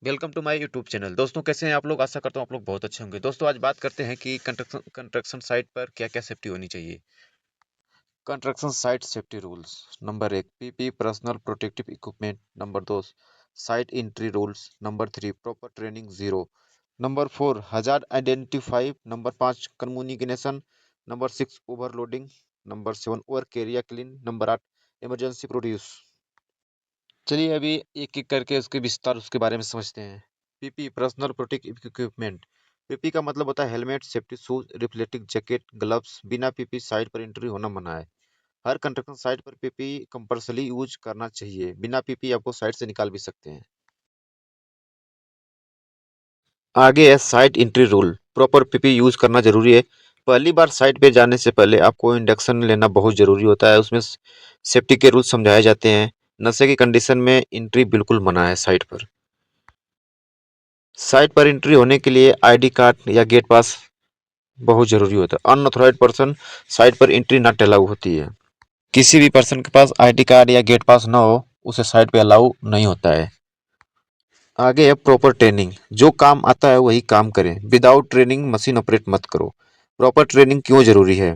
Welcome to my YouTube channel. दोस्तों कैसे हैं आप लोग? आशा करता हूँ आप लोग बहुत अच्छे होंगे। दोस्तों आज बात करते हैं कि कंस्ट्रक्शन साइट पर क्या क्या सेफ्टी होनी चाहिए। Construction site safety rules. Number 1, PP personal protective equipment. Number 2, site entry rules. Number 3, proper training 0। Number 4, hazard identify. Number 5, communication. Number 6, overloading. Number 7, work area clean. Number 8, emergency produce. चलिए अभी एक एक करके उसके विस्तार उसके बारे में समझते हैं। PP personal protective equipment. PP का मतलब होता है helmet, safety shoes, reflective jacket, gloves. बिना पीपी साइट पर एंट्री होना मना है। हर कंस्ट्रक्शन साइट पर पीपी कंपल्सरी यूज करना चाहिए। बिना पीपी आपको साइट से निकाल भी सकते हैं। आगे है site entry rule. Proper PP use करना जरूरी है। पहली बार साइट पे जाने से पहले आपको इंडक्शन लेना बहुत जरूरी होता है। उसमें सेफ्टी के रूल समझाए जाते हैं। नशे की कंडीशन में एंट्री बिल्कुल मना है साइट पर। साइट पर एंट्री होने के लिए आईडी कार्ड या गेट पास बहुत जरूरी होता है। अनऑथराइज्ड पर्सन साइट पर एंट्री नॉट अलाउ होती है। किसी भी पर्सन के पास आईडी कार्ड या गेट पास ना हो उसे साइट पे अलाउ नहीं होता है। आगे है प्रॉपर ट्रेनिंग। जो काम आता है वही काम करें। विदाउट ट्रेनिंग मशीन ऑपरेट मत करो। प्रॉपर ट्रेनिंग क्यों जरूरी है?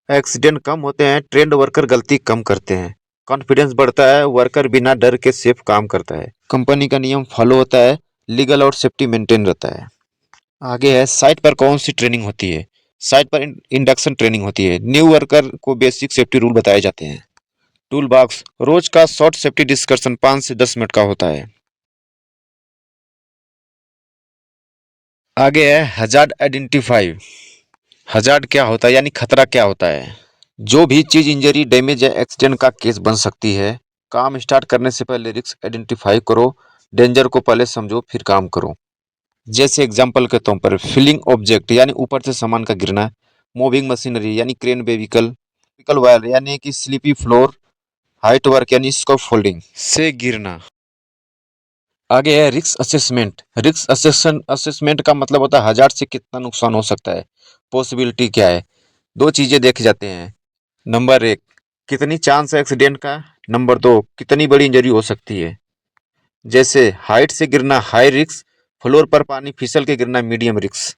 एक्सीडेंट कम होते हैं, ट्रेंड वर्कर गलती कम करते हैं, कॉन्फिडेंस बढ़ता है, वर्कर बिना डर के सेफ काम करता है, कंपनी का नियम फॉलो होता है, लीगल और सेफ्टी मेंटेन रहता है। आगे है साइट पर कौन सी ट्रेनिंग होती है। साइट पर इंडक्शन ट्रेनिंग होती है। न्यू वर्कर को बेसिक सेफ्टी रूल बताए जाते हैं। टूल बॉक्स रोज का शॉर्ट सेफ्टी डिस्कशन 5 से 10 मिनट का होता है। आगे है हजार्ड आइडेंटिफाई। हजार्ड क्या होता है यानी खतरा क्या होता है? जो भी चीज इंजरी, डैमेज या एक्सीडेंट का केस बन सकती है। काम स्टार्ट करने से पहले रिस्क आइडेंटिफाई करो। डेंजर को पहले समझो फिर काम करो। जैसे एग्जांपल के तौर पर फिलिंग ऑब्जेक्ट यानी ऊपर से सामान का गिरना। मूविंग मशीनरी यानी क्रेन व्हीकल। व्हीकल वायर यानी कि स्लीपी फ्लोर। हाइट वर्क यानी स्कॉफ फोल्डिंग से गिरना। आगे है रिस्क असेसमेंट। रिस्क असेसमेंट का मतलब होता है हजार से कितना नुकसान हो सकता है। पॉसिबिलिटी क्या है? दो चीजें देखे जाते हैं। नंबर 1, कितनी चांस है एक्सीडेंट का। नंबर 2, कितनी बड़ी इंजरी हो सकती है। जैसे हाइट से गिरना हाई रिस्क, फ्लोर पर पानी फिसल के गिरना मीडियम रिस्क।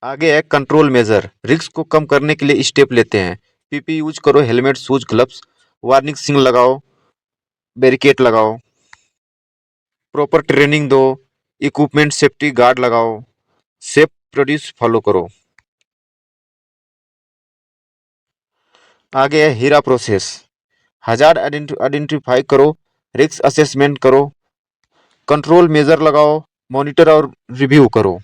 आगे है कंट्रोल मेजर। रिस्क को कम करने के लिए स्टेप लेते हैं। पीपी यूज करो, helmet, shoes, gloves, warning signal लगाओ, बैरिकेड लगाओ, प्रॉपर ट्रेनिंग दो, इक्विपमेंट सेफ्टी गार्ड लगाओ, सेफ प्रोड्यूस फॉलो करो। आगे है हीरा प्रोसेस। हजार्ड आइडेंटिफाई करो, रिस्क असेसमेंट करो, कंट्रोल मेजर लगाओ, मॉनिटर और रिव्यू करो।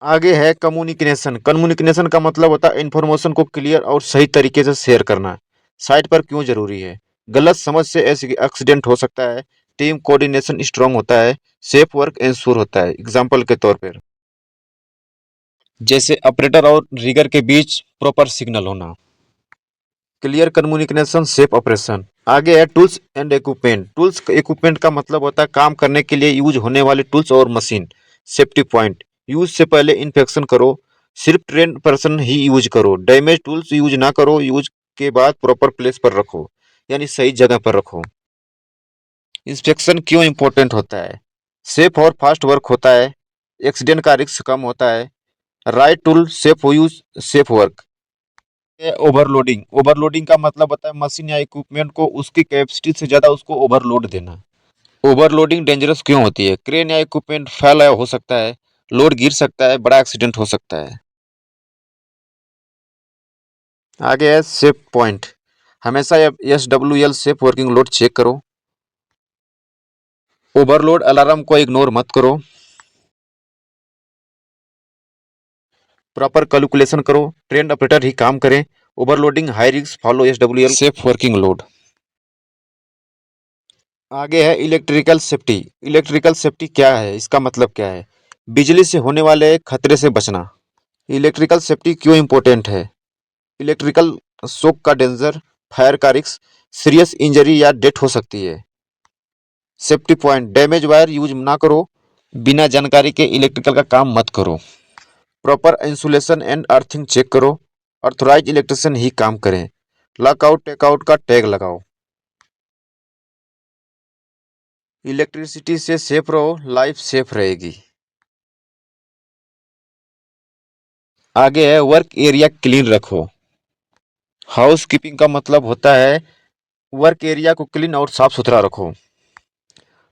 आगे है कम्युनिकेशन। कम्युनिकेशन का मतलब होता है इंफॉर्मेशन को क्लियर और सही तरीके से शेयर करना। साइट पर क्यों जरूरी है? गलत समझ से एक्सीडेंट हो सकता है। टीम कोऑर्डिनेशन स्ट्रांग होता है। सेफ वर्क इंश्योर होता है। एग्जाम्पल के तौर पर जैसे ऑपरेटर और रिगर के बीच प्रॉपर सिग्नल होना। Clear communication, safe operation. आगे है tools and equipment. Tools equipment का मतलब होता है काम करने के लिए यूज होने वाले टूल्स और मशीन। सेफ्टी पॉइंट, यूज से पहले इंस्पेक्शन करो। सिर्फ ट्रेन पर्सन ही यूज करो। डैमेज टूल्स यूज ना करो। यूज के बाद प्रॉपर प्लेस पर रखो यानी सही जगह पर रखो। इंस्पेक्शन क्यों इंपॉर्टेंट होता है? सेफ और फास्ट वर्क होता है। एक्सीडेंट का रिस्क कम होता है। Right tool, safe use, safe work. Overloading. Overloading का मतलब होता है मशीन या इक्विपमेंट को उसकी कैपेसिटी से ज्यादा उसको ओवरलोड देना। ओवरलोडिंग डेंजरस क्यों होती है? क्रेन या इक्विपमेंट फेल हो सकता है, लोड गिर सकता है, बड़ा एक्सीडेंट हो सकता है। आगे है सेफ पॉइंट। हमेशा SWL safe working load check करो। ओवरलोड अलार्म को इग्नोर मत करो। प्रॉपर कैलकुलेशन करो। ट्रेंड ऑपरेटर ही काम करें। Overloading high risk, follow SWL safe working load. आगे है इलेक्ट्रिकल सेफ्टी। इलेक्ट्रिकल सेफ्टी क्या है? इसका मतलब क्या है? बिजली से होने वाले खतरे से बचना। इलेक्ट्रिकल सेफ्टी क्यों इंपॉर्टेंट है? इलेक्ट्रिकल शॉक का डेंजर, फायर का रिस्क, सीरियस इंजरी या डेथ हो सकती है। Safety point, damage wire use ना करो। बिना जानकारी के इलेक्ट्रिकल का काम मत करो। Proper insulation and earthing check करो। ऑथराइज इलेक्ट्रिशियन ही काम करें। लॉकआउट टेकआउट का टैग लगाओ। इलेक्ट्रिसिटी से सेफ रहो, लाइफ सेफ रहेगी। आगे है वर्क एरिया क्लीन रखो। हाउस कीपिंग का मतलब होता है वर्क एरिया को क्लीन और साफ सुथरा रखो।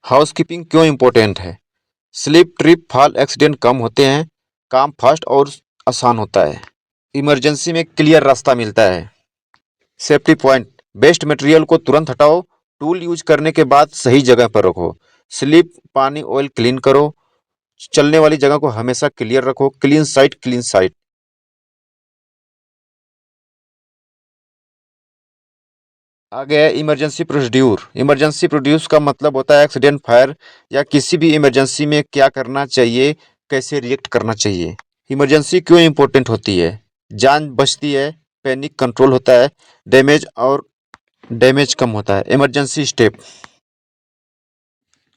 हाउस कीपिंग क्यों इम्पोर्टेंट है? स्लिप ट्रिप फॉल एक्सीडेंट कम होते हैं, काम फास्ट और आसान होता है, इमरजेंसी में क्लियर रास्ता मिलता है। सेफ्टी पॉइंट, बेस्ट मटेरियल को तुरंत हटाओ, टूल यूज करने के बाद सही जगह पर रखो। स्लिप पानी ऑयल क्लीन करो, चलने वाली जगह को हमेशा क्लियर रखो। Clean site clean site. आगे है इमरजेंसी प्रोसीड्यूर। इमरजेंसी प्रोड्यूस का मतलब होता है एक्सीडेंट, फायर या किसी भी इमरजेंसी में क्या करना चाहिए, कैसे रिएक्ट करना चाहिए। इमरजेंसी क्यों इंपॉर्टेंट होती है? जान बचती है, पैनिक कंट्रोल होता है, डैमेज कम होता है। इमरजेंसी स्टेप,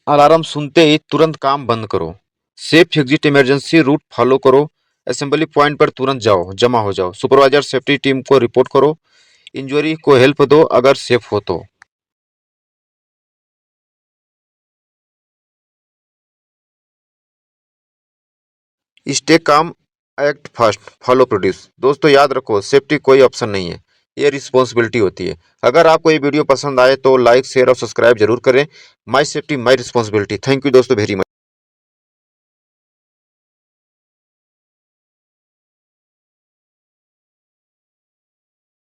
अलार्म सुनते ही तुरंत काम बंद करो। Safe exit, emergency route follow करो। असेंबली पॉइंट पर तुरंत जाओ, जमा हो जाओ। सुपरवाइजर सेफ्टी टीम को रिपोर्ट करो। इंजरी को हेल्प दो अगर सेफ हो तो। Stay calm, act fast, follow produce. दोस्तों याद रखो, सेफ्टी कोई ऑप्शन नहीं है, ये रिस्पॉन्सिबिलिटी होती है। अगर आपको ये वीडियो पसंद आए तो लाइक शेयर और सब्सक्राइब जरूर करें। My safety my responsibility. Thank you दोस्तों वेरी मच।